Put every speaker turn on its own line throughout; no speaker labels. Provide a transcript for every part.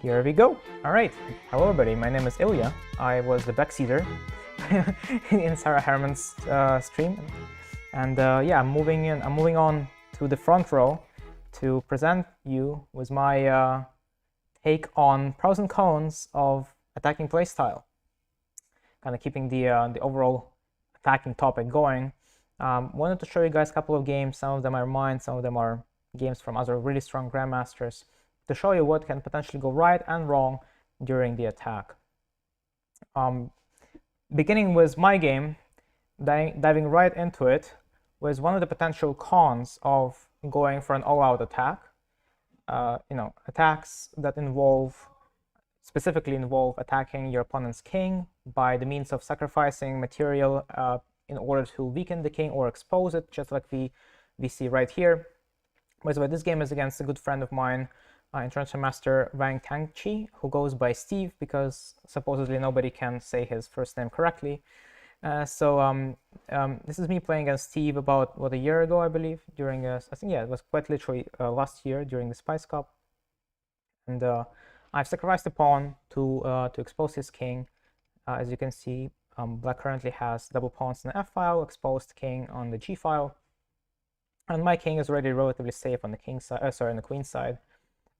Here we go. All right. Hello, everybody. My name is Ilya. I was the backseater in Sarah Herman's stream, and yeah, I'm moving on to the front row to present you with my take on pros and cons of attacking playstyle. Kind of keeping the overall attacking topic going. Wanted to show you guys a couple of games. Some of them are mine. Some of them are games from other really strong grandmasters, to show you what can potentially go right and wrong during the attack. Beginning with my game, diving right into it, was one of the potential cons of going for an all-out attack. Attacks that specifically involve attacking your opponent's king by the means of sacrificing material in order to weaken the king or expose it, just like we see right here. By the way, this game is against a good friend of mine, International Master Wang Tianqi, who goes by Steve because supposedly nobody can say his first name correctly. This is me playing against Steve about, a year ago, I believe, during I think, yeah, it was quite literally last year during the Spice Cup. And I've sacrificed a pawn to expose his king. As you can see, Black currently has double pawns in the f-file, exposed king on the g-file, and my king is already relatively safe on the king side. On the queen side.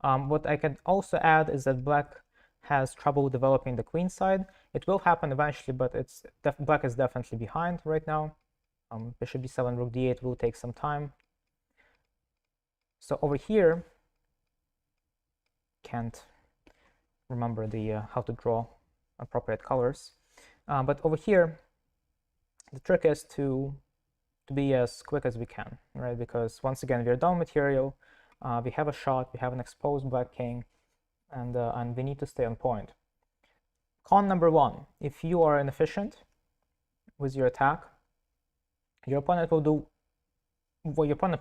What I can also add is that Black has trouble developing the queen side. It will happen eventually, but Black is definitely behind right now. Bishop d7, rook d8 will take some time. So over here, can't remember the how to draw appropriate colors, but over here, the trick is to be as quick as we can, right? Because once again, we're down material. We have a shot, we have an exposed Black king, and we need to stay on point. Con number one: if you are inefficient with your attack, your opponent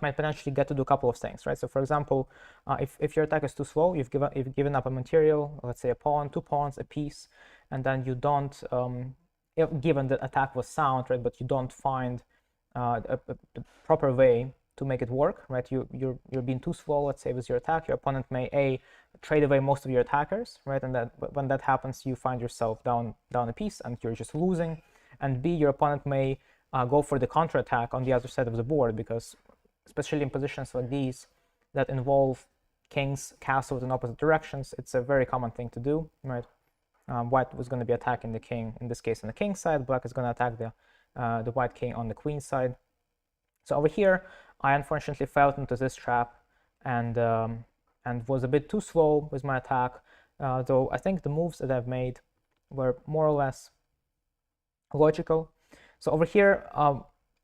might potentially get to do a couple of things, right? So for example, if your attack is too slow, you've given up a material, let's say a pawn, 2 pawns, a piece, and then you don't, given the attack was sound, right, but you don't find a proper way to make it work, right? You're being too slow, let's say, with your attack. Your opponent may trade away most of your attackers, right? And when that happens, you find yourself down a piece and you're just losing. And B, your opponent may go for the counterattack on the other side of the board, because especially in positions like these that involve kings, castles in opposite directions, it's a very common thing to do, right? White was going to be attacking the king, in this case on the king side. Black is going to attack the white king on the queen side. So over here, I unfortunately fell into this trap and was a bit too slow with my attack, though I think the moves that I've made were more or less logical. So over here,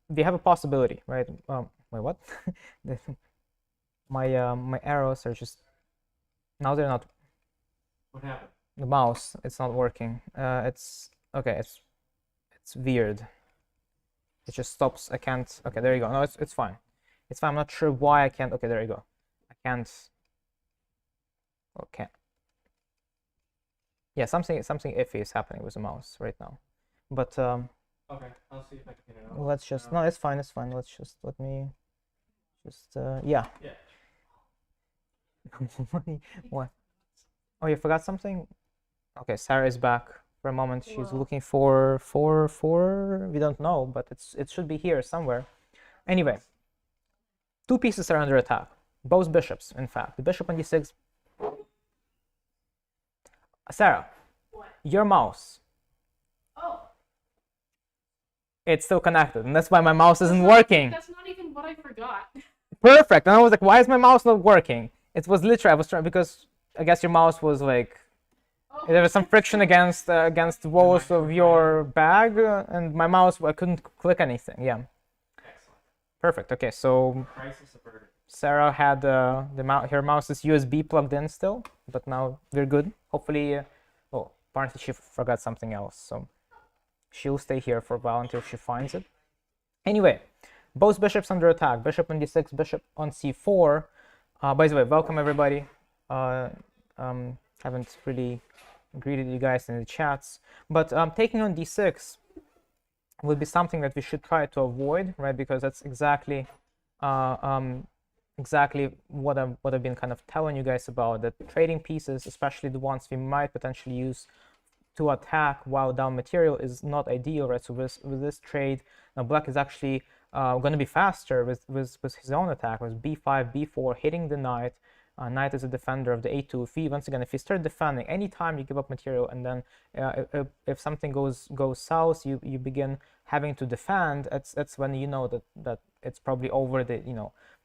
we have a possibility, right? Wait, what? My arrows are just, now they're not.
What happened?
The mouse, it's not working. It's okay. It's weird. It just stops. I can't. Okay, there you go. No, it's fine. It's fine. I'm not sure why I can't. Okay, there you go. I can't. Okay. Yeah, something iffy is happening with the mouse right now. But
okay, I'll see if I can get it out.
let's just. No, it's fine. It's fine. Let me. Just yeah.
Yeah.
What? Oh, you forgot something? Okay, Sarah is back. For a moment, she's looking for we don't know, but it should be here somewhere. Anyway, 2 pieces are under attack, both bishops, in fact. The bishop on d6. Sarah,
What?
your mouse,
Oh,
it's still connected, and that's why my mouse isn't working.
that's not even what I forgot.
Perfect. And I was like, why is my mouse not working? It was literally, I was trying, because I guess your mouse was like, there was some friction against the walls of your bag, and my mouse, I couldn't click anything. Yeah.
Excellent.
Perfect. Okay, so
Crisis averted.
Sarah had her mouse is USB plugged in still, but now we're good. Hopefully, oh, apparently she forgot something else, so she'll stay here for a while until she finds it. Anyway, both bishops under attack. Bishop on d6, bishop on c4. By the way, welcome everybody. Haven't really greeted you guys in the chats, but taking on d6 will be something that we should try to avoid, right? Because that's exactly exactly what I've been kind of telling you guys about, that trading pieces, especially the ones we might potentially use to attack while down material, is not ideal, right? So with this trade, now black is actually going to be faster with his own attack, with b5, b4, hitting the knight. Knight is a defender of the a2. If you start defending, anytime you give up material, and then if something goes south, you begin having to defend. That's when you know that it's probably over.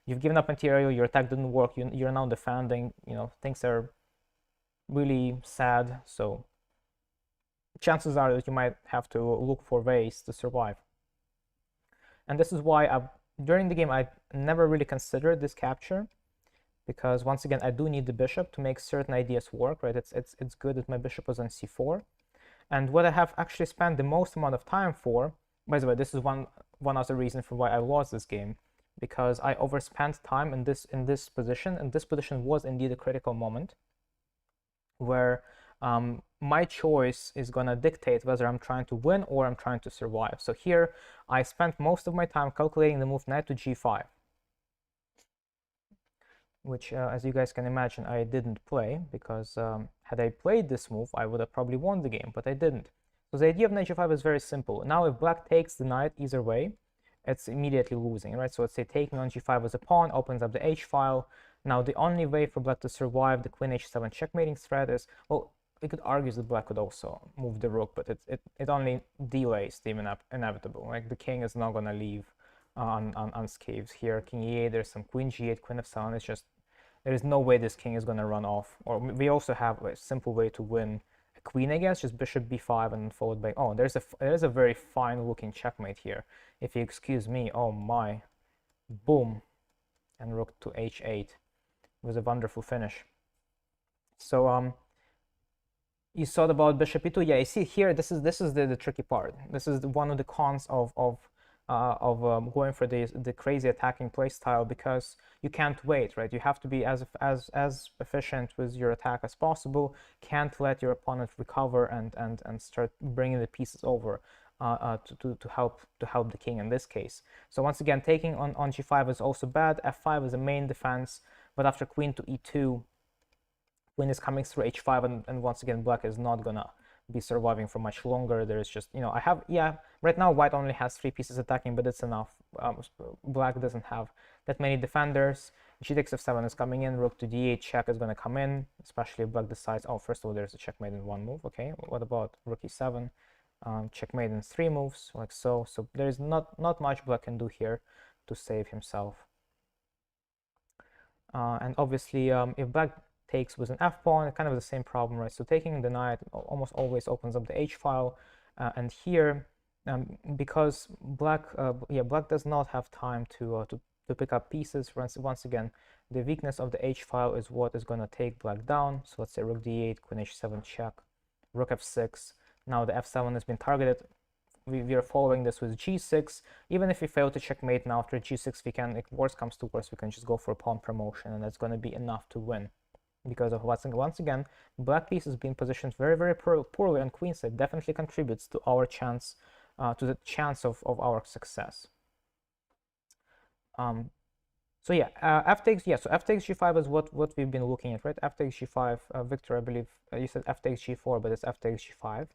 You've given up material, your attack didn't work. You're now defending. Things are really sad. So chances are that you might have to look for ways to survive. And this is why during the game I never really considered this capture, because once again I do need the bishop to make certain ideas work, right? It's good that my bishop was on c4. And what I have actually spent the most amount of time for, by the way, this is one other reason for why I lost this game, because I overspent time in this position, and this position was indeed a critical moment where my choice is going to dictate whether I'm trying to win or I'm trying to survive. So here I spent most of my time calculating the move knight to g5, which as you guys can imagine I didn't play, because had I played this move I would have probably won the game, but I didn't. So the idea of knight g5 is very simple. Now if black takes the knight either way, it's immediately losing, right? So let's say taking on g5 as a pawn opens up the h file. Now the only way for black to survive the queen h7 checkmating threat is, well, we could argue that black could also move the rook, but it only delays the inevitable. Like the king is not going to leave unscathed here. King e8, there's some queen g8, queen f7. It's just, there is no way this king is going to run off. Or we also have a simple way to win a queen, I guess, just bishop b5 and followed by, oh, there's a very fine looking checkmate here, if you excuse me. Oh my, boom, and rook to h8. It was a wonderful finish. So you thought about bishop e2. Yeah, you see here, this is the tricky part. This is one of the cons of going for the crazy attacking play style, because you can't wait, right? You have to be as efficient with your attack as possible. Can't let your opponent recover and start bringing the pieces over to help the king in this case. So once again, taking on g5 is also bad. f5 is the main defense, but after queen to e2, queen is coming through h5, and once again black is not gonna be surviving for much longer. There's just, I have, yeah, right now white only has 3 pieces attacking, but it's enough. Black doesn't have that many defenders. G takes f7 is coming in, rook to d8 check is going to come in, especially if black decides, oh, first of all, there's a checkmate in 1 move. Okay, what about rook e7? Checkmate in 3 moves, like so. So there's not much black can do here to save himself. And obviously, if black takes with an f-pawn, kind of the same problem, right? So taking the knight almost always opens up the h-file, and here, because black does not have time to pick up pieces. Once again, the weakness of the h-file is what is going to take black down. So let's say rook d8, queen h7 check, rook f6. Now the f7 has been targeted. We are following this with g6. Even if we fail to checkmate now after g6, we can, if worst comes to worst, we can just go for a pawn promotion, and that's going to be enough to win. Because of once again, black piece is being positioned very, very poorly on queenside. Definitely contributes to our chance, to the chance of our success. So yeah, f takes, yeah, so f takes g5 is what we've been looking at, right? F takes g5. Victor, I believe you said f takes g4, but it's f takes g5.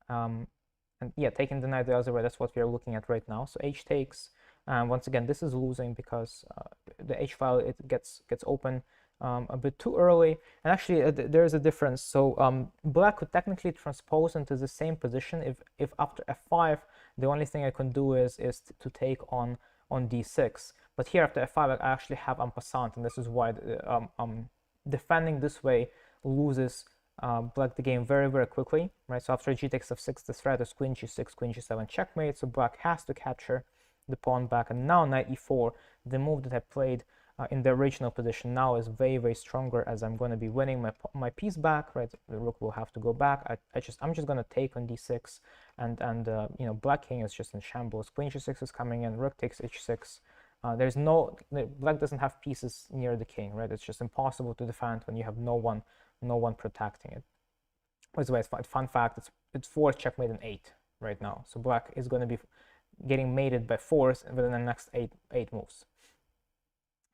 And yeah, taking the knight the other way, that's what we are looking at right now. So h takes. Once again, this is losing because the h file, it gets open a bit too early, and actually there's a difference. So black could technically transpose into the same position if after f5 the only thing I can do is to take on d6, but here after f5 I actually have en passant, and this is why defending this way loses black the game very, very quickly, right? So after g takes f6, the threat is queen g6, queen g7 checkmate, so black has to capture the pawn back, and now knight e4, the move that I played in the original position now is very, very stronger, as I'm going to be winning my piece back, right? The rook will have to go back. I'm just going to take on d6, and you know, black king is just in shambles. Queen g6 is coming in, rook takes h6. There's no, black doesn't have pieces near the king, right? It's just impossible to defend when you have no one protecting it. By the way, fun fact, it's 4 checkmate in 8 right now, so black is going to be getting mated by 4s within the next eight moves.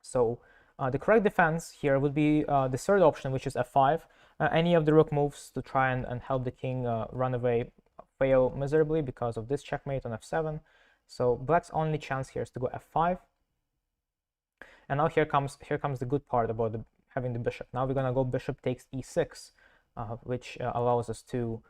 So The correct defense here would be the third option, which is f5. Any of the rook moves to try and help the king run away fail miserably because of this checkmate on f7. So black's only chance here is to go f5. And now here comes the good part about having the bishop. Now we're gonna go bishop takes e6, which allows us to,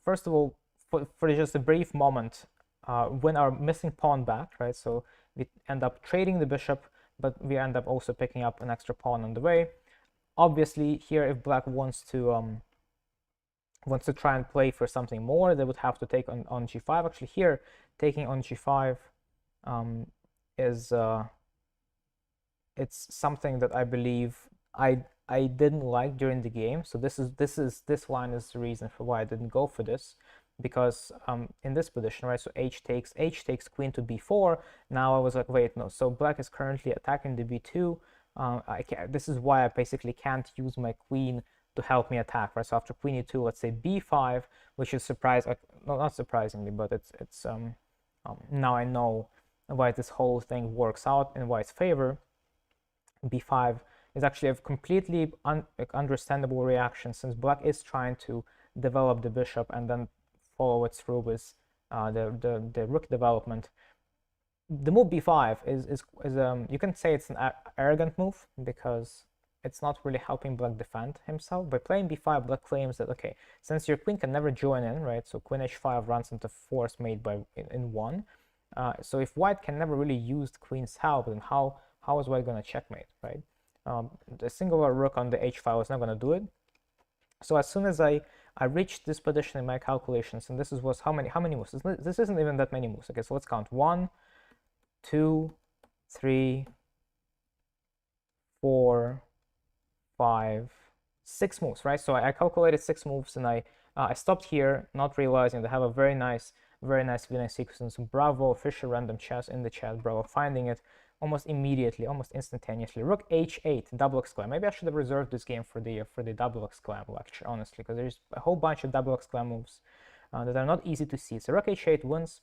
first of all, for just a brief moment, win our missing pawn back, right? So we end up trading the bishop, but we end up also picking up an extra pawn on the way. Obviously, here if black wants to try and play for something more, they would have to take on g5. Actually, here taking on g5 is it's something that I believe I didn't like during the game. So this line is the reason for why I didn't go for this, because in this position, right? So h takes queen to b4. Now I was like, wait, no. So black is currently attacking the b2. This is why I basically can't use my queen to help me attack, right? So after queen e2, let's say b5, which is not surprisingly, but it's now I know why this whole thing works out and why it's favor. b5 is actually a completely understandable reaction, since black is trying to develop the bishop and then follow it through with the rook development. The move b5 is you can say it's an arrogant move, because it's not really helping black defend himself. By playing b5, black claims that, okay, since your queen can never join in, right? So queen h5 runs into force made in 1. So if white can never really use the queen's help, then how is white going to checkmate, right? The singular rook on the h file is not going to do it. So as soon as I reached this position in my calculations, and this was how many moves? This isn't even that many moves. Okay, so let's count 1, 2, 3, 4, 5, 6 moves, right? So I calculated 6 moves, and I stopped here, not realizing they have a very nice winning sequence. Bravo, Fisher Random Chess in the chat. Bravo, finding it almost immediately, almost instantaneously. Rook h8, double exclam. Maybe I should have reserved this game for the double exclam lecture, honestly, because there's a whole bunch of double exclam moves that are not easy to see. So rook h8 wins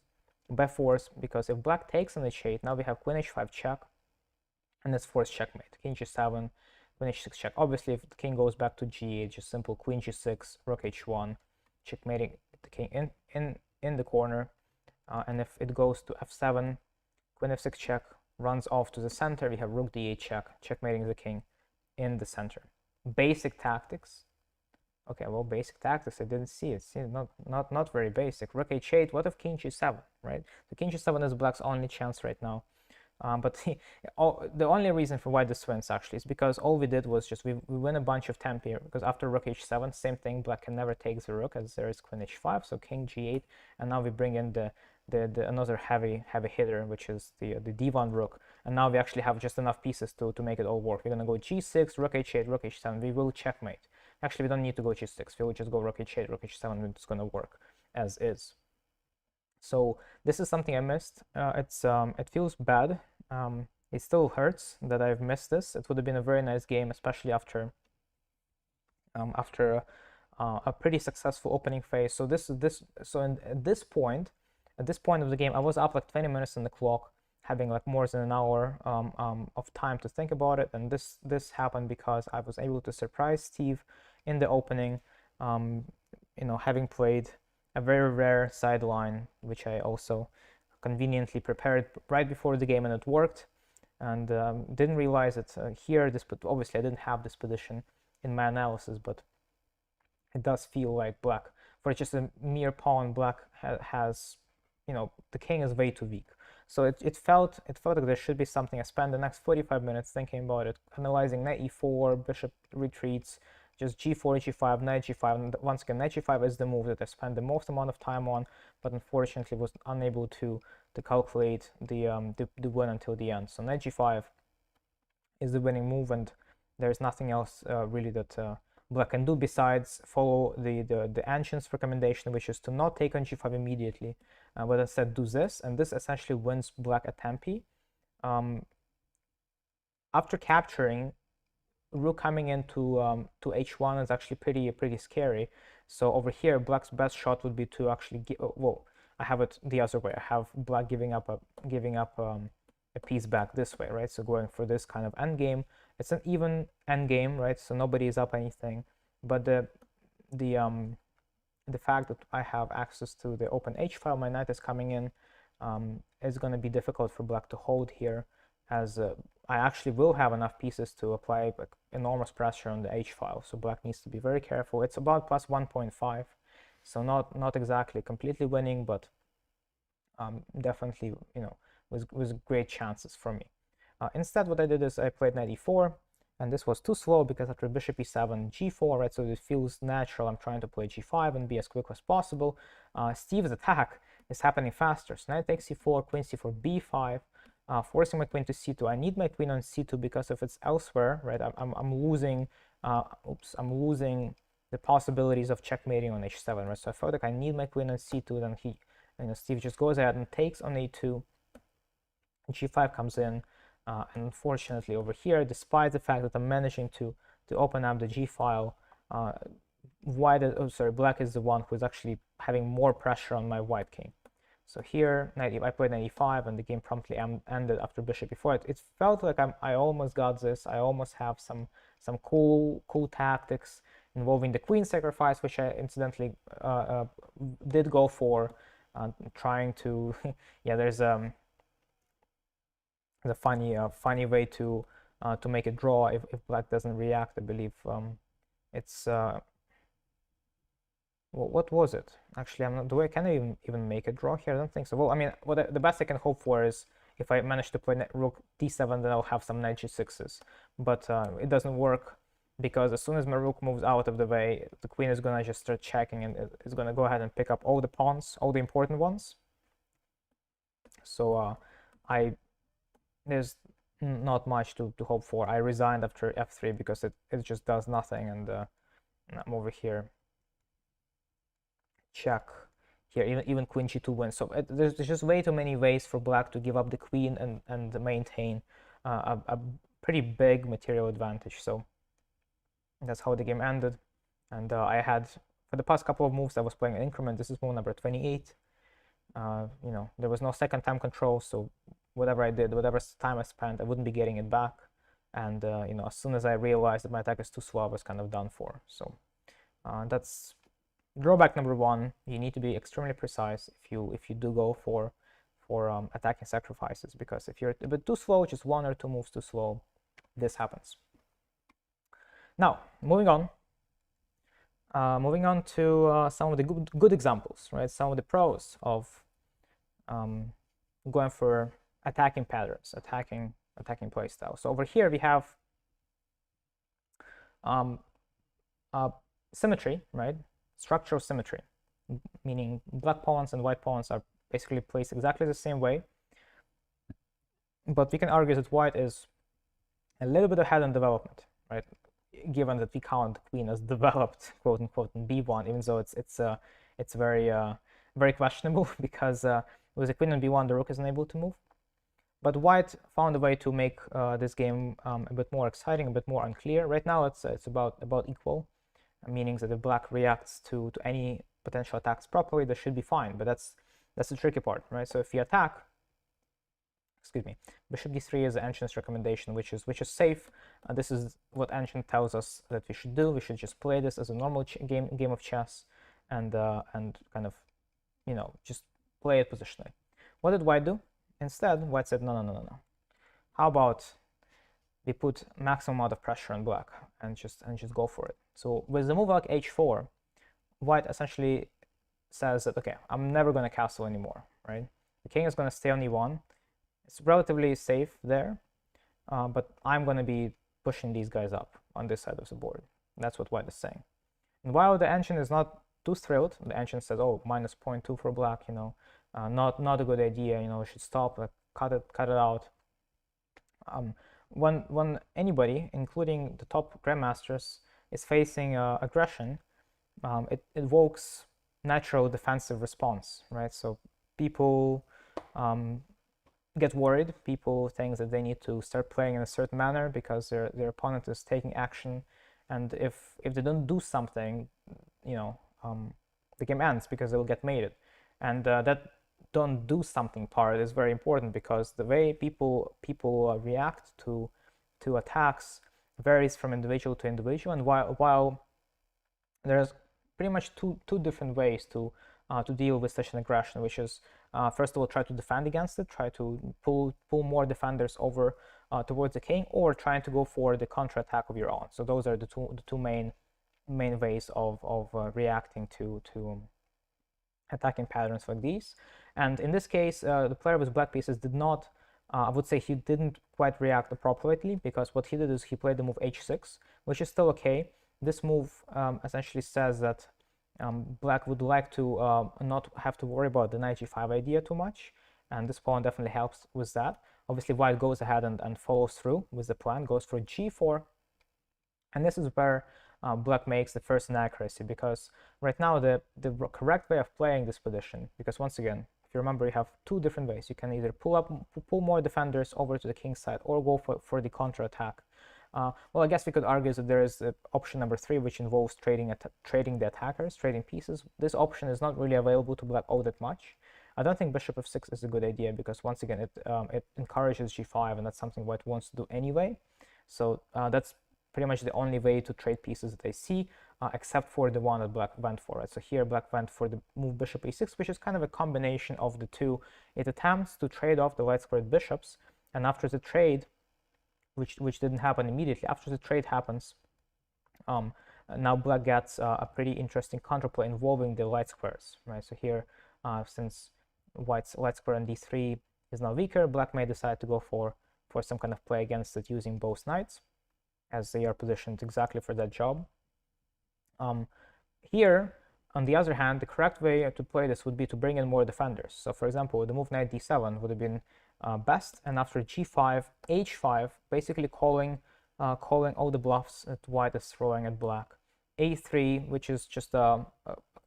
by force, because if black takes on h8, now we have queen h5 check, and it's forced checkmate. King g7, queen h6 check. Obviously, if the king goes back to g8, just simple queen g6, rook h1, checkmating the king in the corner. And if it goes to f7, queen f6 check, runs off to the center, we have rook d8 check, checkmating the king in the center. Basic tactics. Okay, well, basic tactics, I didn't see it. See, not very basic. Rook h8, what if king g7, right? The king g7 is black's only chance right now. But the only reason for why this wins actually is because all we did was just we win a bunch of temp here, because after rook h7, same thing, black can never take the rook as there is queen h5, so king g8, and now we bring in the another heavy hitter, which is the d1 rook, and now we actually have just enough pieces to make it all work. We're gonna go g6, rook h8, rook h7. We will checkmate. Actually, we don't need to go g6. We'll just go rook h8, rook h7, and it's gonna work as is. So this is something I missed. It feels bad. It still hurts that I've missed this. It would have been a very nice game, especially after a pretty successful opening phase. So at this point of the game, I was up like 20 minutes on the clock, having like more than an hour of time to think about it, and this happened because I was able to surprise Steve in the opening, having played a very rare sideline, which I also conveniently prepared right before the game, and it worked. And didn't realize it here. But obviously I didn't have this position in my analysis, but it does feel like black, for just a mere pawn, black has, the king is way too weak. So it felt like there should be something. I spent the next 45 minutes thinking about it, analyzing knight e4, bishop retreats, just g4, g5, knight g5, and once again, knight g5 is the move that I spent the most amount of time on, but unfortunately was unable to calculate the win until the end. So knight g5 is the winning move, and there's nothing else really that black can do besides follow the ancient's recommendation, which is to not take on g5 immediately, but instead do this, and this essentially wins black a tempi. After capturing, rook coming into to h1 is actually pretty scary. So over here, black's best shot would be to actually I have it the other way. I have black giving up a piece back this way, right? So going for this kind of endgame it's an even endgame, right? So nobody is up anything, but the fact that I have access to the open H file, my knight is coming in, is going to be difficult for black to hold here, as I actually will have enough pieces to apply like enormous pressure on the H file. So black needs to be very careful. It's about plus 1.5, so not exactly completely winning, but definitely, you know, with great chances for me. Instead, what I did is I played knight e4, and this was too slow because after bishop e7, g4, right? So it feels natural. I'm trying to play g5 and be as quick as possible. Steve's attack is happening faster. So knight takes c4, queen c4, b5, forcing my queen to c2. I need my queen on c2 because if it's elsewhere, right, I'm losing. I'm losing the possibilities of checkmating on h7, right? So I felt like I need my queen on c2. Then Steve just goes ahead and takes on a2. g5 comes in. And unfortunately over here, despite the fact that I'm managing to open up the G file, black is the one who's actually having more pressure on my white king. So here, I played knight e5, and the game promptly ended after bishop e4. It felt like I almost got this. I almost have some cool tactics involving the queen sacrifice, which I incidentally did go for, trying to yeah, there's the funny way to make a draw if black doesn't react. I believe it's well, what was it actually? Can I even make a draw here? I don't think so. Well, I mean, the best I can hope for is if I manage to play rook d7, then I'll have some knight g6s, but it doesn't work because as soon as my rook moves out of the way, the queen is gonna just start checking and it's gonna go ahead and pick up all the pawns, all the important ones. So there's not much to hope for. I resigned after f3 because it just does nothing, and I'm over here. Check here, even queen g2 wins. So there's just way too many ways for black to give up the queen and maintain a pretty big material advantage. So that's how the game ended. And I had, for the past couple of moves, I was playing an increment. This is move number 28. You know, there was no second time control, so whatever I did, whatever time I spent, I wouldn't be getting it back. And you know, as soon as I realized that my attack is too slow, I was kind of done for. So that's drawback number one. You need to be extremely precise if you do go for attacking sacrifices, because if you're a bit too slow, just one or two moves too slow, this happens. Now, moving on to some of the good examples, right? Some of the pros of going for attacking patterns, attacking playstyle. So over here we have symmetry, right? Structural symmetry, meaning black pawns and white pawns are basically placed exactly the same way. But we can argue that white is a little bit ahead in development, right? Given that we count the queen as developed, quote unquote, in b1, even though it's very questionable because with the queen on b1, the rook is unable to move. But white found a way to make this game a bit more exciting, a bit more unclear. Right now, it's about equal, meaning that if black reacts to any potential attacks properly, that should be fine. But that's the tricky part, right? So if you attack, excuse me, bishop d3 is the ancient's recommendation, which is safe. This is what ancient tells us that we should do. We should just play this as a normal game of chess, and kind of, you know, just play it positionally. What did white do? Instead, white said, no. How about we put maximum amount of pressure on black and just go for it? So with the move like h4, white essentially says that, okay, I'm never going to castle anymore, right? The king is going to stay on e1. It's relatively safe there, but I'm going to be pushing these guys up on this side of the board. That's what white is saying. And while the ancient is not too thrilled, the ancient says, oh, minus 0.2 for black, you know, not a good idea, you know, we should stop, like, cut it out. When anybody, including the top grandmasters, is facing aggression, it evokes natural defensive response, right? So people get worried. People think that they need to start playing in a certain manner because their opponent is taking action, and if they don't do something, you know, the game ends because they'll get mated. And that don't do something part is very important, because the way people react to attacks varies from individual to individual, and while there's pretty much two different ways to deal with such an aggression, which is first of all try to defend against it, try to pull more defenders over towards the king, or trying to go for the counterattack of your own. So those are the two main ways of reacting to attacking patterns like these. And in this case, the player with black pieces did not, I would say he didn't quite react appropriately, because what he did is he played the move h6, which is still okay. This move essentially says that black would like to not have to worry about the knight g5 idea too much, and this pawn definitely helps with that. Obviously, white goes ahead and follows through with the plan, goes for g4, and this is where black makes the first inaccuracy, because right now the correct way of playing this position, because once again, if you remember, you have two different ways. You can either pull more defenders over to the king's side, or go for the counterattack. Well, I guess we could argue that there is option number 3, which involves trading the attackers, trading pieces. This option is not really available to black all that much. I don't think bishop f6 is a good idea, because once again it encourages g5, and that's something white wants to do anyway. So that's pretty much the only way to trade pieces that I see, except for the one that black went for. Right? So here black went for the move bishop a6, which is kind of a combination of the two. It attempts to trade off the light squared bishops, and after the trade, which didn't happen immediately, after the trade happens, now black gets a pretty interesting counterplay involving the light squares. Right? So here, since white's light square on d3 is now weaker, black may decide to go for some kind of play against it using both knights, as they are positioned exactly for that job. Here, on the other hand, the correct way to play this would be to bring in more defenders. So for example, the move knight d7 would have been best, and after g5, h5, basically calling all the bluffs that white is throwing at black. a3, which is just a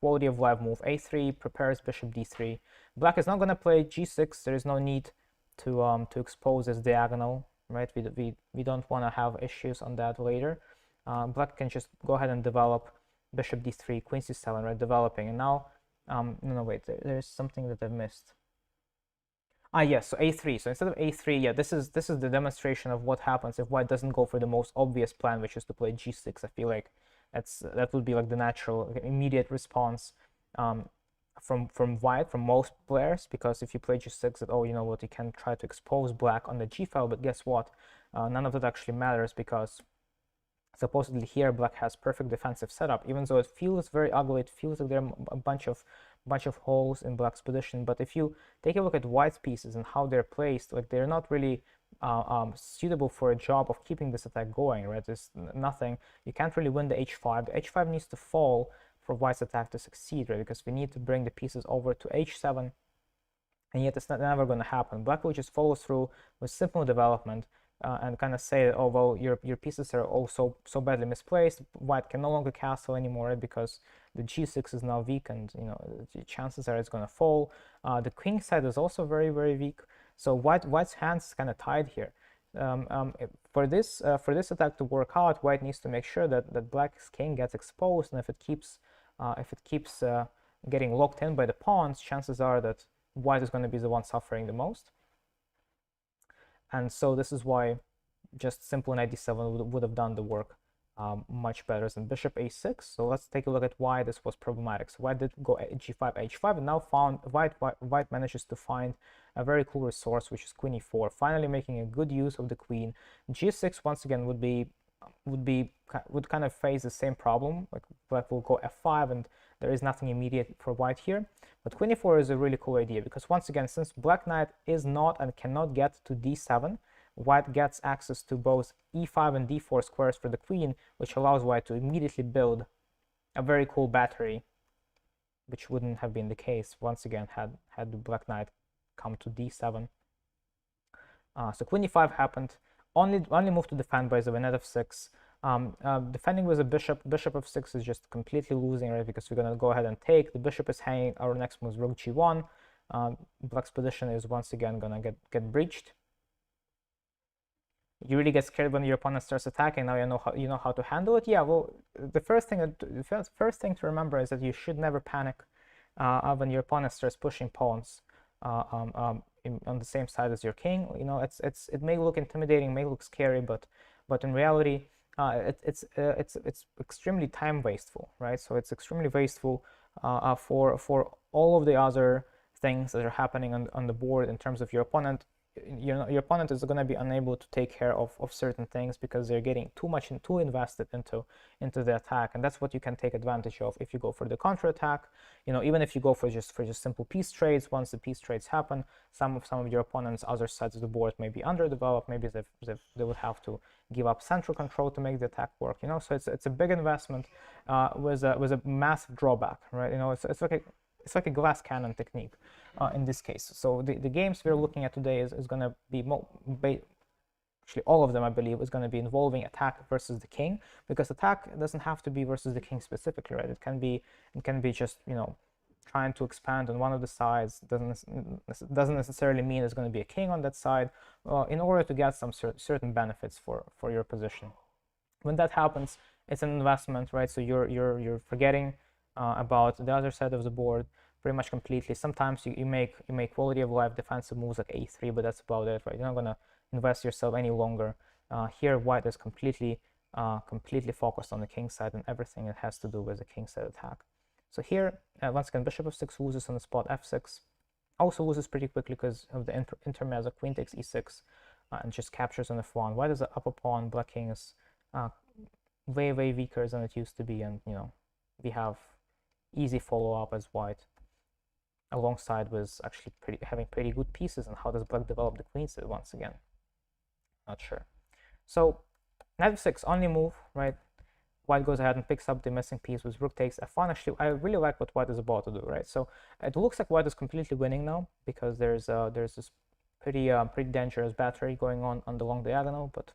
quality of life move. a3 prepares bishop d3. Black is not going to play g6. There is no need to expose this diagonal. Right, we don't want to have issues on that later. Black can just go ahead and develop bishop d3, queen c7, right, developing. And now, no, wait, there's something that I've missed. Yes, so a3. So instead of a3, yeah, this is the demonstration of what happens if white doesn't go for the most obvious plan, which is to play g6. I feel like that would be like the natural, immediate response from white, from most players, because if you play g6, that, oh, you know what, you can try to expose black on the g file, but guess what, none of that actually matters, because supposedly here black has perfect defensive setup, even though it feels very ugly. It feels like there are a bunch of holes in black's position, but if you take a look at white's pieces and how they're placed, like, they're not really suitable for a job of keeping this attack going, right? There's nothing, you can't really win the h5. The h5 needs to fall for white's attack to succeed, right? Because we need to bring the pieces over to h7, and yet it's never going to happen. Black will just follow through with simple development and kind of say, oh, well, your pieces are also so badly misplaced. White can no longer castle anymore, right? Because the g6 is now weak, and you know the chances are it's going to fall. The king side is also very, very weak. So white's hands is kind of tied here. For this attack to work out, white needs to make sure that black's king gets exposed, and if it keeps getting locked in by the pawns, chances are that white is going to be the one suffering the most. And so this is why just simple knight d7 would have done the work much better than bishop a6. So let's take a look at why this was problematic. So white did go g5, h5, and now white manages to find a very cool resource, which is queen e4, finally making a good use of the queen. g6 once again would kind of face the same problem. Like, black will go f5, and there is nothing immediate for white here. But queen e4 is a really cool idea, because once again, since black knight is not and cannot get to d7, white gets access to both e5 and d4 squares for the queen, which allows white to immediately build a very cool battery, which wouldn't have been the case once again had the black knight come to d7. So queen e5 happened. Only move to defend, by the way, knight f6. Defending with a bishop f6 is just completely losing, right? Because we're gonna go ahead and take. The bishop is hanging. Our next move is rook g1. Black's position is once again gonna get breached. You really get scared when your opponent starts attacking. Now you know how to handle it. Yeah, well, the first thing to remember is that you should never panic when your opponent starts pushing pawns on the same side as your king. You know, it may look intimidating, may look scary, but in reality, it's extremely time wasteful, right? So it's extremely wasteful for all of the other things that are happening on the board in terms of your opponent. Your opponent is going to be unable to take care of certain things because they're getting too invested into the attack, and that's what you can take advantage of if you go for the counter attack. Even if you go for just simple piece trades, once the piece trades happen, some of your opponent's other sides of the board may be underdeveloped. Maybe they would have to give up central control to make the attack work. So it's a big investment with a massive drawback, right? It's like a glass cannon technique in this case. So the games we're looking at today is going to be actually all of them, I believe, is going to be involving attack versus the king, because attack doesn't have to be versus the king specifically, right? It can be just trying to expand on one of the sides. Doesn't necessarily mean there's going to be a king on that side in order to get some certain benefits for your position. When that happens, it's an investment, right? So you're forgetting about the other side of the board pretty much completely. Sometimes you make quality of life defensive moves like a3, but that's about it, right? You're not gonna invest yourself any longer. Here, white is completely focused on the king side and everything that has to do with the king side attack. So here, once again, bishop f6 loses on the spot. F6 also loses pretty quickly because of the intermezzo. Queen takes e6 and just captures on f1. White is the upper pawn. Black king is way weaker than it used to be, and we have easy follow-up as white, alongside with actually having pretty good pieces. And how does black develop the queen side once again? Not sure. So knight f6, only move, right? White goes ahead and picks up the missing piece with rook takes f1. Actually, I really like what white is about to do, right? So it looks like white is completely winning now, because there's this pretty dangerous battery going on the long diagonal, but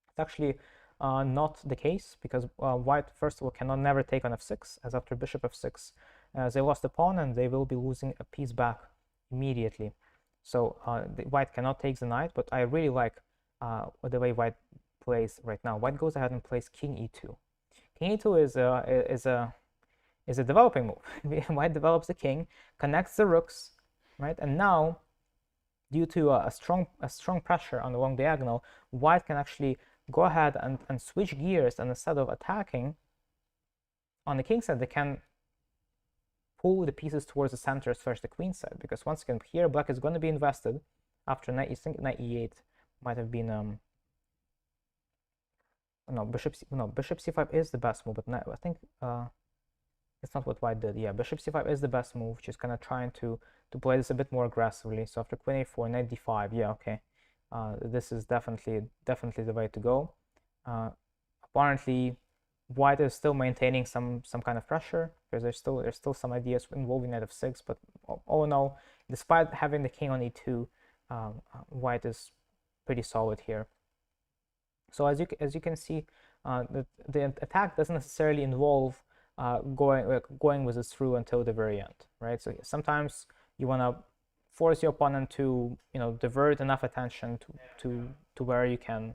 it's actually not the case, because white, first of all, cannot never take on f6, as after bishop f6 they lost the pawn and they will be losing a piece back immediately. So white cannot take the knight, but I really like the way white plays right now. White goes ahead and plays king e2. King e2 is a developing move. White develops the king, connects the rooks, right? And now, due to a strong pressure on the long diagonal, white can actually go ahead and switch gears, and instead of attacking on the king side, they can pull the pieces towards the center as far as the queen side, because once again here black is going to be invested after knight. You think knight e8 might have been bishop c5 is the best move, but I think it's not what white did. Yeah, bishop c5 is the best move, just kind of trying to play this a bit more aggressively. So after queen a4, knight d5, yeah, okay. This is definitely the way to go. Apparently, white is still maintaining some kind of pressure, because there's still some ideas involving knight f6. But all in all, despite having the king on e2, white is pretty solid here. So as you can see, the attack doesn't necessarily involve going with it through until the very end, right? So sometimes you want to force your opponent to divert enough attention to where you can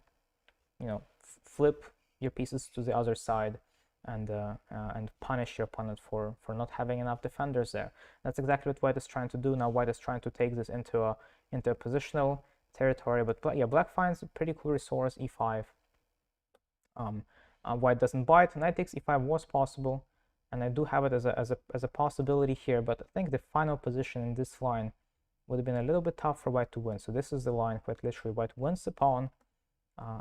flip your pieces to the other side and punish your opponent for not having enough defenders there. That's exactly what white is trying to do now. White is trying to take this into a positional territory, but yeah, black finds a pretty cool resource, e5. White doesn't bite. Knight takes e5 was possible, and I do have it as a possibility here, but I think the final position in this line would have been a little bit tough for white to win. So this is the line, quite literally, white wins the pawn,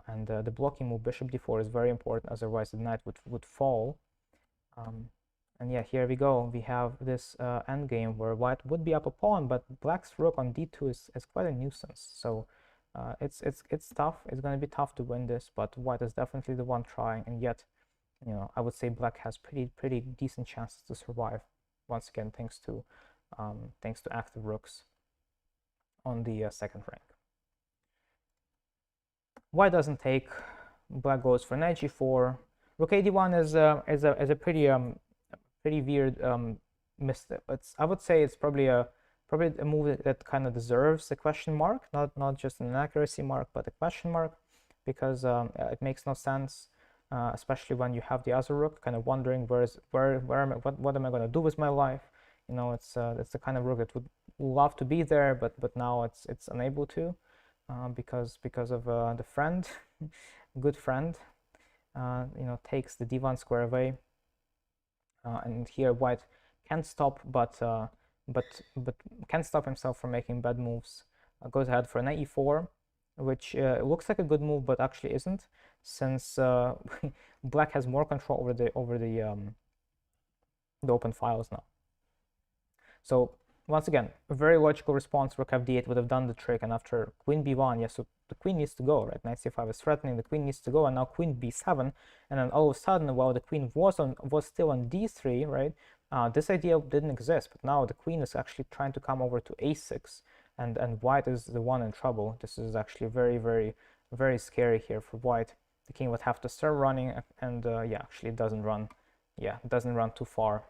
and the blocking move bishop d4 is very important, otherwise the knight would fall. And yeah, here we go. We have this endgame where white would be up a pawn, but black's rook on d2 is quite a nuisance. So it's tough. It's going to be tough to win this, but white is definitely the one trying, and yet I would say black has pretty decent chances to survive. Once again, thanks to active rooks on the second rank. White doesn't take. Black goes for knight g4. Rook ad1 is a pretty weird mistake. I would say it's probably a move that kind of deserves a question mark, not just an inaccuracy mark, but a question mark, because it makes no sense, especially when you have the other rook kind of wondering what am I going to do with my life. It's the kind of rook that would love to be there, but now it's unable to, because of the friend, good friend. takes the d1 square away, and here white can't stop, but can't stop himself from making bad moves. Goes ahead for knight e4, which looks like a good move, but actually isn't, since black has more control over the open files now. So once again, a very logical response. Rook f d8 would have done the trick, and after queen b1, yes, so the queen needs to go, right? Knight c5 is threatening, the queen needs to go, and now queen b7, and then all of a sudden, while the queen was still on d3, right? This idea didn't exist, but now the queen is actually trying to come over to a6, and white is the one in trouble. This is actually very, very, very scary here for white. The king would have to start running, and yeah, actually it doesn't run. Yeah, it doesn't run too far.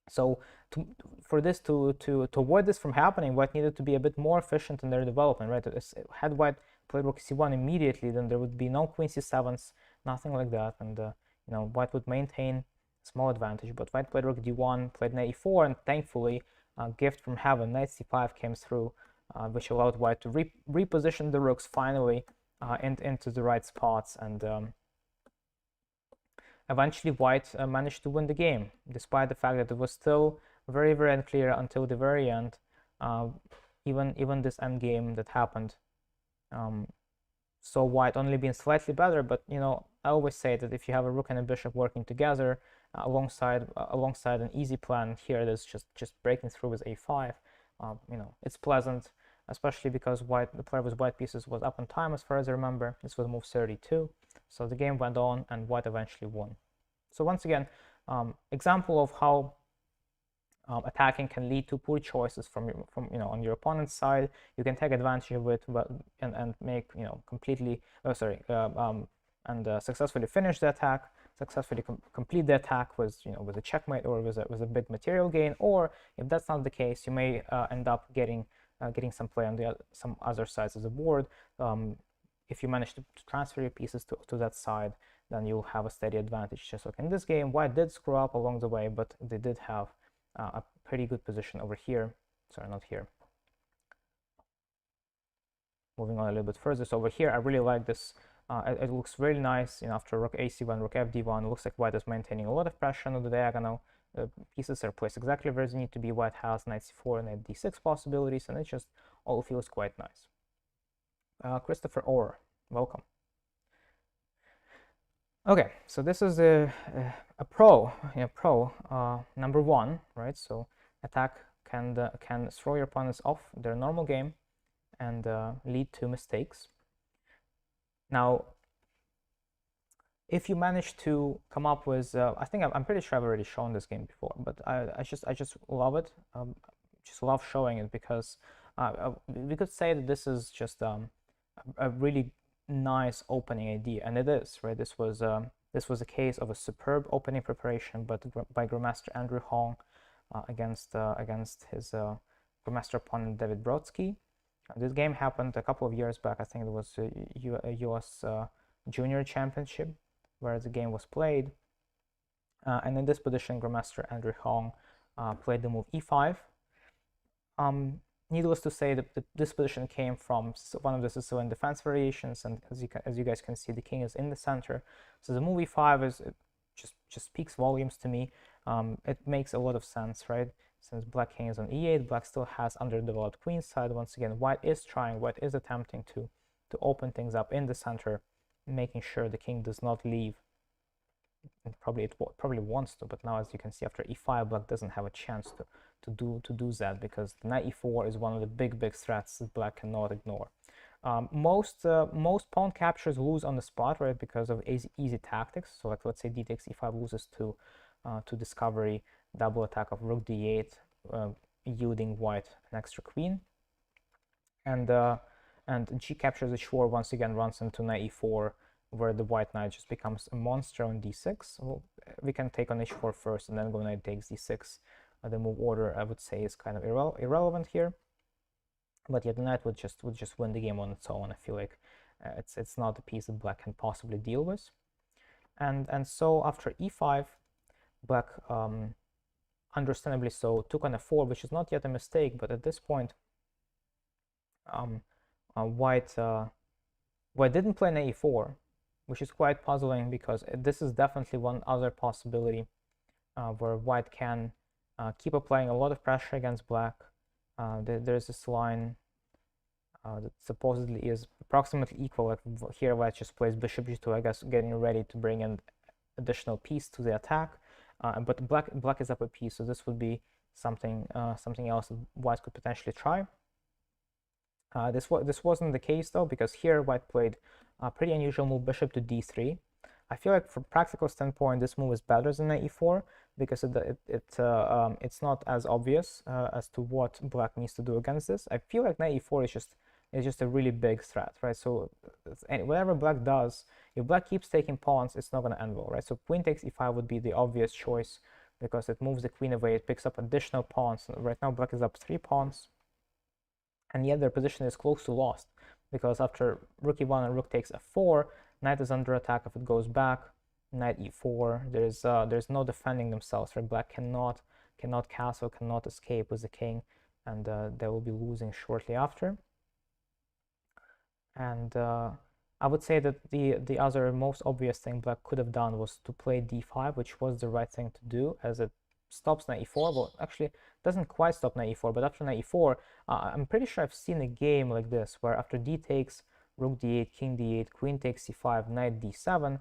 So for this to avoid this from happening, white needed to be a bit more efficient in their development, right? Had white played rook c1 immediately, then there would be no queen c7s, nothing like that, and white would maintain small advantage. But white played rook d1, played knight e4, and thankfully, gift from heaven, knight c5 came through, which allowed white to reposition the rooks finally into the right spots, and eventually white managed to win the game, despite the fact that it was still very, very unclear until the very end. Even this endgame that happened, so white only being slightly better. But I always say that if you have a rook and a bishop working together alongside an easy plan, here it is just breaking through with a5. It's pleasant, especially because the player with white pieces was up on time, as far as I remember. This was move 32, so the game went on, and white eventually won. So once again, example of how attacking can lead to poor choices from on your opponent's side. You can take advantage of it, and make completely successfully finish the attack, successfully complete the attack with with a checkmate or with a big material gain. Or if that's not the case, you may end up getting some play on some other sides of the board. If you manage to transfer your pieces to that side, then you'll have a steady advantage. Just like in this game, white did screw up along the way, but they did have a pretty good position over here. Sorry, not here. Moving on a little bit further. So over here, I really like this. It looks really nice. After rook ac1, rook fd1, it looks like white is maintaining a lot of pressure on the diagonal. Pieces are placed exactly where they need to be. White has knight c4, knight d6 possibilities, and it just all feels quite nice. Christopher Orr, welcome. Okay, so this is a pro, number one, right? So attack can throw your opponents off their normal game and lead to mistakes. Now, if you manage to come up with, I think I'm pretty sure I've already shown this game before, but I just love it. Just love showing it because we could say that this is just a really nice opening idea, and it is, right? This was a case of a superb opening preparation, but by Grandmaster Andrew Hong against his Grandmaster opponent David Brodsky. This game happened a couple of years back. I think it was a US Junior Championship where the game was played, and in this position, Grandmaster Andrew Hong played the move e5. Needless to say, that this position came from one of the Sicilian defense variations, and as you guys can see, the king is in the center. So the move e5 just speaks volumes to me. It makes a lot of sense, right? Since black king is on e8, black still has underdeveloped queen side. Once again, white is attempting to open things up in the center, making sure the king does not leave. And it probably wants to, but now, as you can see, after e5, black doesn't have a chance to do that, because knight e4 is one of the big threats that black cannot ignore. Most pawn captures lose on the spot, right, because of easy tactics. So like, let's say d takes e5 loses to discovery, double attack of rook d8, yielding white an extra queen, and g captures h4 once again runs into knight e4, where the white knight just becomes a monster on d6. Well, we can take on h4 first and then go knight takes d6. The move order, I would say, is kind of irrelevant here, but yeah, the knight would just win the game on its own. I feel like it's not a piece that black can possibly deal with, and so after e5, black understandably so took on f4, which is not yet a mistake, but at this point, white didn't play knight e4, which is quite puzzling because this is definitely one other possibility where white can keep applying a lot of pressure against black. There's this line that supposedly is approximately equal. Like here, white just plays bishop g2, I guess, getting ready to bring in additional piece to the attack. But black is up a piece, so this would be something else that white could potentially try. This wasn't the case though, because here white played a pretty unusual move, bishop to d3. I feel like from practical standpoint, this move is better than knight e4 because it's not as obvious as to what black needs to do against this. I feel like knight e4 is just a really big threat, right? So whatever black does, if black keeps taking pawns, it's not going to end well, right? So queen takes e5 would be the obvious choice because it moves the queen away, it picks up additional pawns. Right now black is up 3 pawns, and yet their position is close to lost because after rook e1 and rook takes f4, knight is under attack if it goes back. Knight e4, there's no defending themselves, right? Black cannot castle, cannot escape with the king, and they will be losing shortly after. And I would say that the other most obvious thing black could have done was to play d5, which was the right thing to do, as it stops knight e4. Well, actually, it doesn't quite stop knight e4, but after knight e4, I'm pretty sure I've seen a game like this, where after d takes, rook d8, king d8, queen takes c5, knight d7,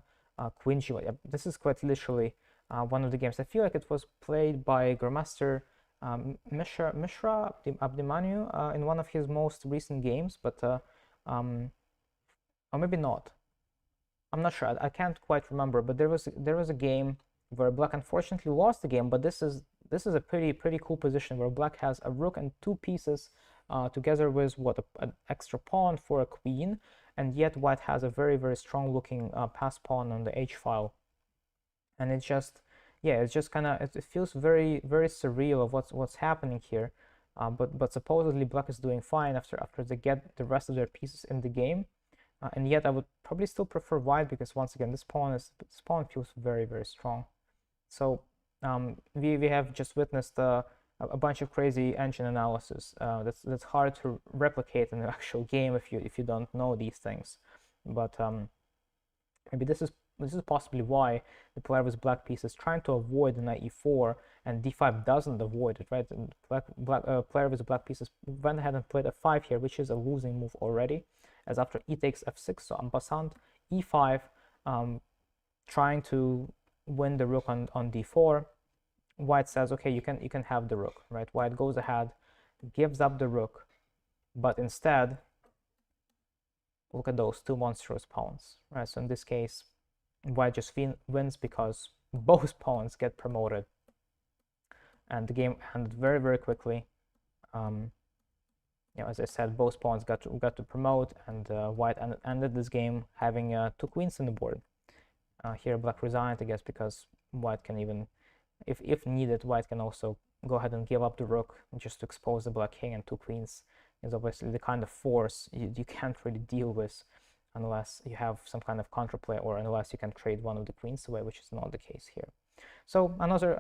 queen g1. This is quite literally one of the games. I feel like it was played by Grandmaster Mishra Abdimanyu in one of his most recent games, but or maybe not. I'm not sure. I can't quite remember. But there was a game where black unfortunately lost the game. But this is a pretty cool position where black has a rook and 2 pieces together with an extra pawn for a queen, and yet white has a very strong looking pass pawn on the h file, and it's just kind of it feels very surreal of what's happening here. But supposedly black is doing fine after they get the rest of their pieces in the game, and yet I would probably still prefer white because once again this pawn feels very strong. So we have just witnessed a bunch of crazy engine analysis that's hard to replicate in the actual game if you don't know these things. But maybe this is possibly why the player with black piece is trying to avoid the knight e4, and d5 doesn't avoid it, right? And player with the black pieces went ahead and played f5 here, which is a losing move already, as after e takes f6, so en passant, e5, trying to win the rook on d4. White says, okay, you can have the rook, right? White goes ahead, gives up the rook, but instead, look at those 2 monstrous pawns, right? So in this case, white just wins because both pawns get promoted, and the game ended very quickly. As I said, both pawns got to promote, and white ended this game having 2 queens on the board. Here black resigned, I guess, because white can even, if needed, white can also go ahead and give up the rook just to expose the black king, and 2 queens is obviously the kind of force you can't really deal with unless you have some kind of counterplay, or unless you can trade one of the queens away, which is not the case here. So another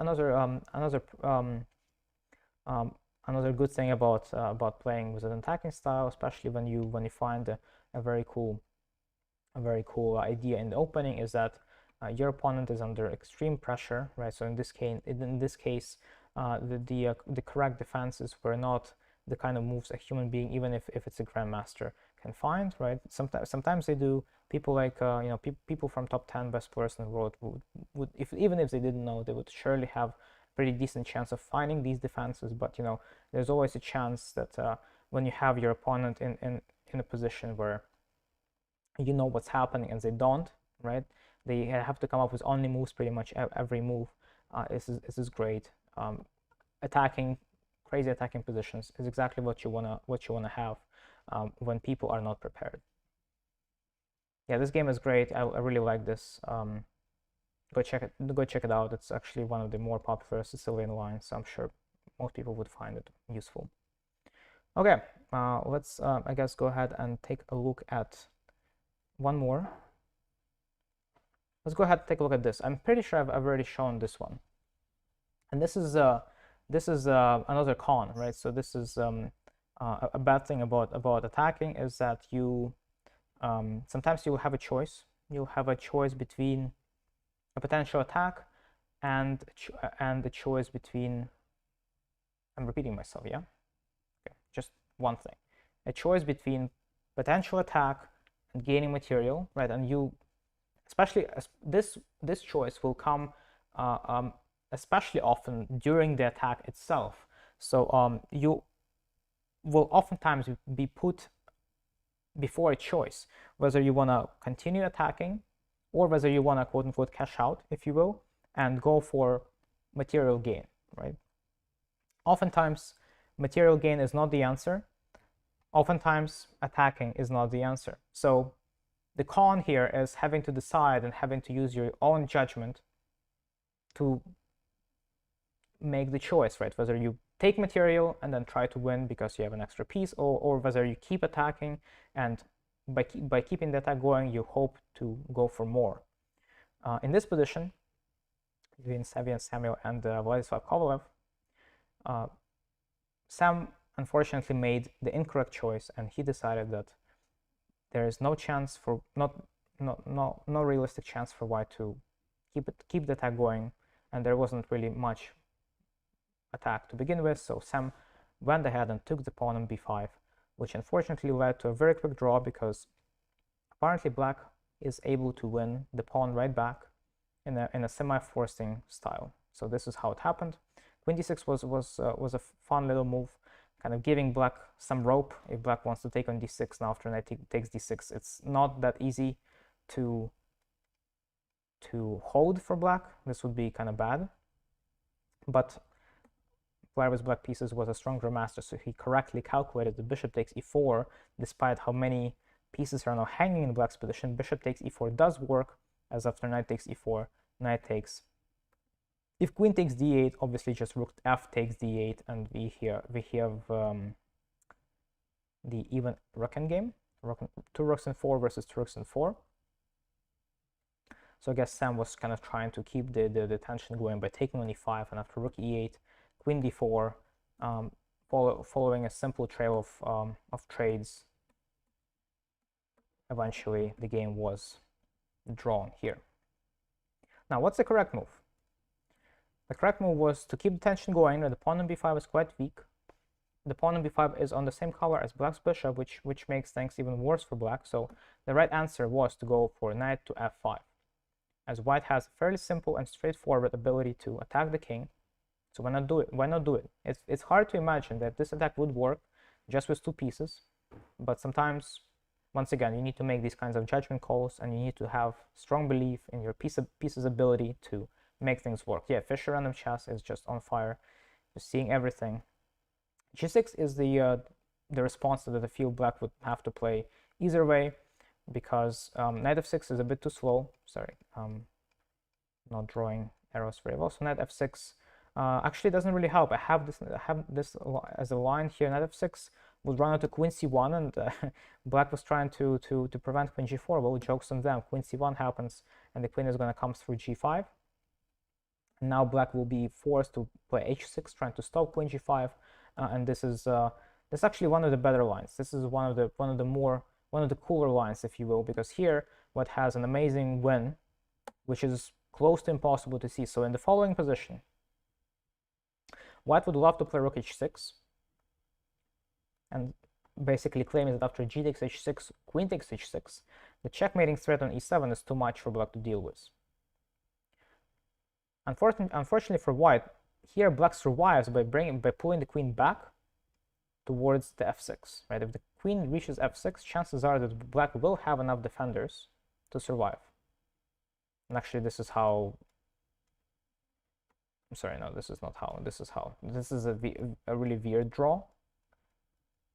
good thing about playing with an attacking style, especially when you find a very cool idea in the opening, is that your opponent is under extreme pressure, right? So in this case, the correct defenses were not the kind of moves a human being, even if it's a grandmaster, can find, right? Sometimes they do. People like people from top 10 best players in the world would even if they didn't know, they would surely have pretty decent chance of finding these defenses. But there's always a chance that when you have your opponent in a position where you know what's happening and they don't, right? They have to come up with only moves pretty much every move. This is great. Crazy attacking positions is exactly what you wanna have when people are not prepared. Yeah, this game is great. I really like this. Go check it out. It's actually one of the more popular Sicilian lines, so I'm sure most people would find it useful. Okay, let's I guess go ahead and take a look at one more. Let's go ahead and take a look at this. I'm pretty sure I've already shown this one, and this is another con, right? So this is a bad thing about attacking is that you sometimes you will have a choice, you'll have a choice between a potential attack and the choice between, I'm repeating myself, yeah? Okay, just one thing. A choice between potential attack and gaining material, right? And you, especially this choice will come especially often during the attack itself. So you will oftentimes be put before a choice, whether you want to continue attacking or whether you want to quote unquote cash out, if you will, and go for material gain, right? Oftentimes material gain is not the answer. Oftentimes attacking is not the answer. So the con here is having to decide and having to use your own judgment to make the choice, right? Whether you take material and then try to win because you have an extra piece, or whether you keep attacking and by keeping the attack going, you hope to go for more. In this position, between Sevian Samuel and Vladislav Kovalev, Sam unfortunately made the incorrect choice, and he decided that there is no chance for no realistic chance for White to keep the attack going, and there wasn't really much attack to begin with. So Sam went ahead and took the pawn on b5, which unfortunately led to a very quick draw because apparently Black is able to win the pawn right back in a semi-forcing style. So this is how it happened. Queen d6 was a fun little move, kind of giving Black some rope if Black wants to take on d6. Now after knight takes d6, it's not that easy to hold for Black. This would be kind of bad, but Vlad's black pieces was a strong grandmaster, so he correctly calculated that bishop takes e4, despite how many pieces are now hanging in Black's position. Bishop takes e4 does work, as after knight takes e4, knight takes. If queen takes d8, obviously just rook f takes d8, and we have the even rook endgame, two rooks in 4 versus two rooks in 4. So I guess Sam was kind of trying to keep the tension going by taking on e5, and after rook e8, queen d4, following a simple trail of trades, eventually the game was drawn here. Now, what's the correct move? The correct move was to keep the tension going. The pawn on b5 is quite weak. The pawn on b5 is on the same color as Black's bishop, which makes things even worse for Black. So the right answer was to go for knight to f5, as White has a fairly simple and straightforward ability to attack the king. So why not do it? Why not do it? It's hard to imagine that this attack would work just with two pieces, but sometimes, once again, you need to make these kinds of judgment calls, and you need to have strong belief in your piece's ability to make things work. Yeah, Fisher random chess is just on fire, just seeing everything. G6 is the response that I feel Black would have to play either way, because knight f6 is a bit too slow. Sorry, not drawing arrows very well. So knight f6 actually doesn't really help. I have this as a line here. Knight f6 would run into queen c1, and Black was trying to prevent queen g4. Well, jokes on them. Queen c1 happens, and the queen is going to come through g5. And now Black will be forced to play h6, trying to stop queen g5. And this is actually one of the better lines. This is one of the cooler lines, if you will, because here White has an amazing win, which is close to impossible to see. So in the following position, White would love to play rook h6, and basically claiming that after g takes h6, queen takes h6, the checkmating threat on e7 is too much for Black to deal with. Unfortunately for White, here Black survives by pulling the queen back towards the f6. Right? If the queen reaches f6, chances are that Black will have enough defenders to survive. And actually, this is how. I'm sorry, no, this is not how. This is how. This is a really weird draw.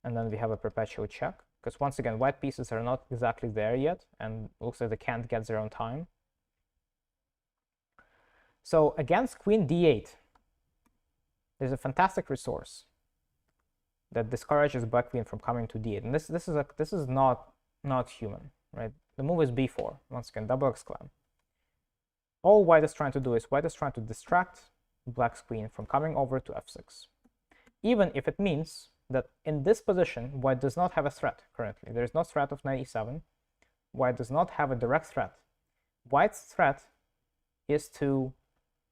And then we have a perpetual check, because once again, White pieces are not exactly there yet, and looks like they can't get their own time. So against queen d8, there's a fantastic resource that discourages Black queen from coming to d8, and this is not human, right? The move is b4. Once again, double exclam. All White is trying to do is White is trying to distract Black's queen from coming over to f6, even if it means that in this position White does not have a threat currently. There is no threat of knight e7. White does not have a direct threat white's threat is to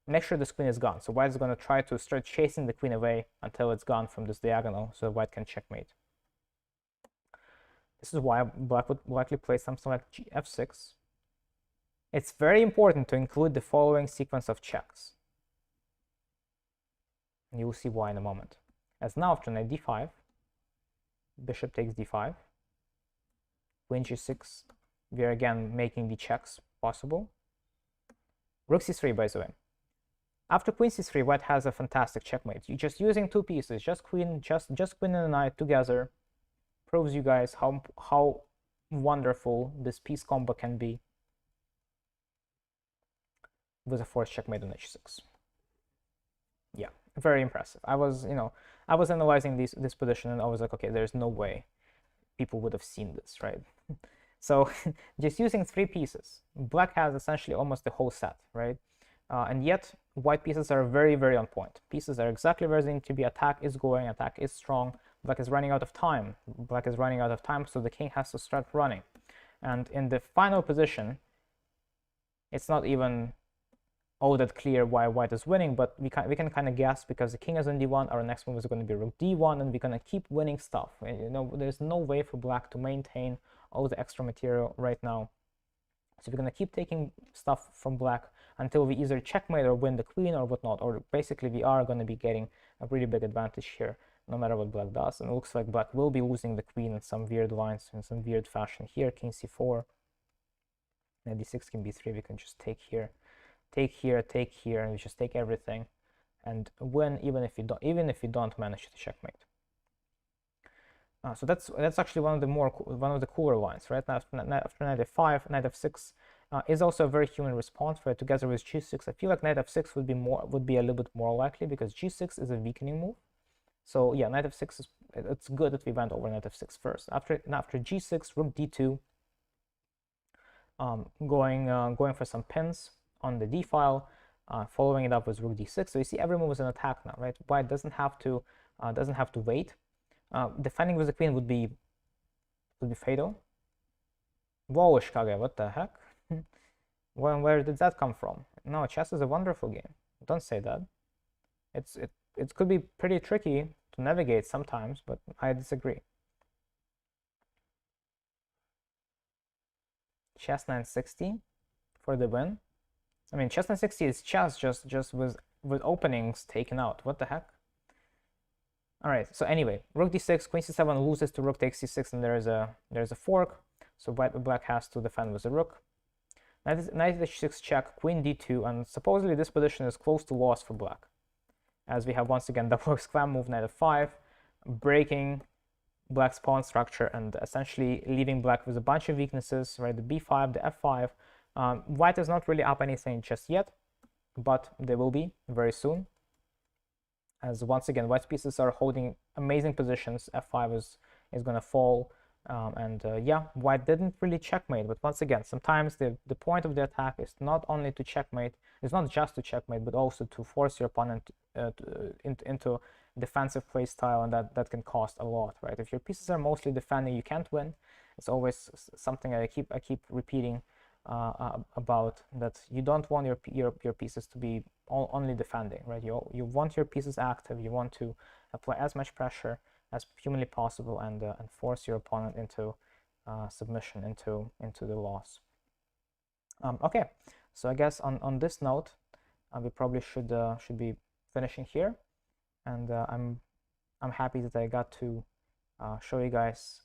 make sure this queen is gone. So white is going to try to start chasing the queen away until it's gone from this diagonal, so white can checkmate. This is why black would likely play something like f6. It's very important to include the following sequence of checks. And you will see why in a moment. As now after knight d5, bishop takes d5, queen g6, we are again making the checks possible. Rook c3, by the way. After queen c3, white has a fantastic checkmate. You're just using two pieces, just queen and a knight together, proves you guys how wonderful this piece combo can be with a forced checkmate on h6. Yeah, very impressive. I was analyzing this position and I was like, okay, there's no way people would have seen this, right? So just using three pieces, black has essentially almost the whole set, right? And yet white pieces are very, very on point. Pieces are exactly where they need to be. Attack is going, attack is strong. Black is running out of time. Black is running out of time, so the king has to start running. And in the final position, it's not even all that clear why white is winning, but we can kind of guess, because the king is on d1, our next move is going to be rook d1, and we're going to keep winning stuff. And, there's no way for black to maintain all the extra material right now. So we're going to keep taking stuff from black until we either checkmate or win the queen or whatnot, or basically we are going to be getting a really big advantage here no matter what black does. And it looks like black will be losing the queen in some weird lines, in some weird fashion here. King c4, knight d6, king b3, we can just take here, and we just take everything and win, even if you don't manage to checkmate. So that's actually one of the cooler lines, right? After knight f5, knight f6 is also a very human response, right? Together with g6, I feel like knight f6 would be a little bit more likely, because g6 is a weakening move. So yeah, knight f6 it's good that we went over knight f6 first. After g6, rook d2, going for some pins on the d file, following it up with rook d6. So you see every move is an attack now, right? White doesn't have to wait. Defending with the queen would be fatal. Whoa, Shkage, what the heck? Where did that come from? No, chess is a wonderful game. Don't say that. It could be pretty tricky to navigate sometimes, but I disagree. Chess 960 for the win. I mean, chess 960 is chess just with openings taken out. What the heck? All right. So anyway, rook d6, queen c7 loses to rook takes c6, and there's a fork. So black has to defend with the rook. Knight h6 check, queen d2, and supposedly this position is close to loss for black, as we have once again double exclam move, knight f5, breaking black's pawn structure and essentially leaving black with a bunch of weaknesses, right? The b5, the f5. White is not really up anything just yet, but they will be very soon, as once again white pieces are holding amazing positions. f5 is going to fall, yeah, white didn't really checkmate, but once again, sometimes the point of the attack is not only to checkmate, it's not just to checkmate, but also to force your opponent into defensive play style, and that can cost a lot, right? If your pieces are mostly defending, you can't win. It's always something I keep repeating about, that you don't want your pieces to be only defending, right? You want your pieces active. You want to apply as much pressure as humanly possible and force your opponent into submission, into the loss. Okay, so I guess on this note, we probably should be finishing here, and I'm happy that I got to show you guys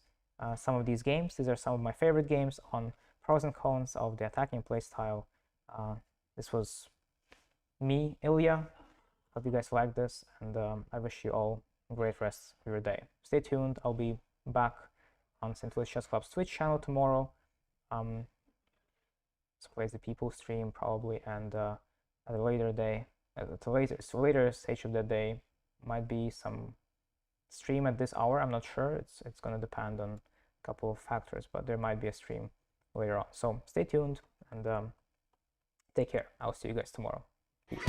some of these games. These are some of my favorite games on pros and cons of the attacking playstyle. This was me, Ilya. Hope you guys like this, and I wish you all a great rest of your day. Stay tuned. I'll be back on St. Louis Chess Club's Twitch channel tomorrow. Plays the people stream probably, and at a later day, at a later stage of the day, might be some stream at this hour. I'm not sure. It's going to depend on a couple of factors, but there might be a stream later on. So stay tuned and take care. I'll see you guys tomorrow. Peace.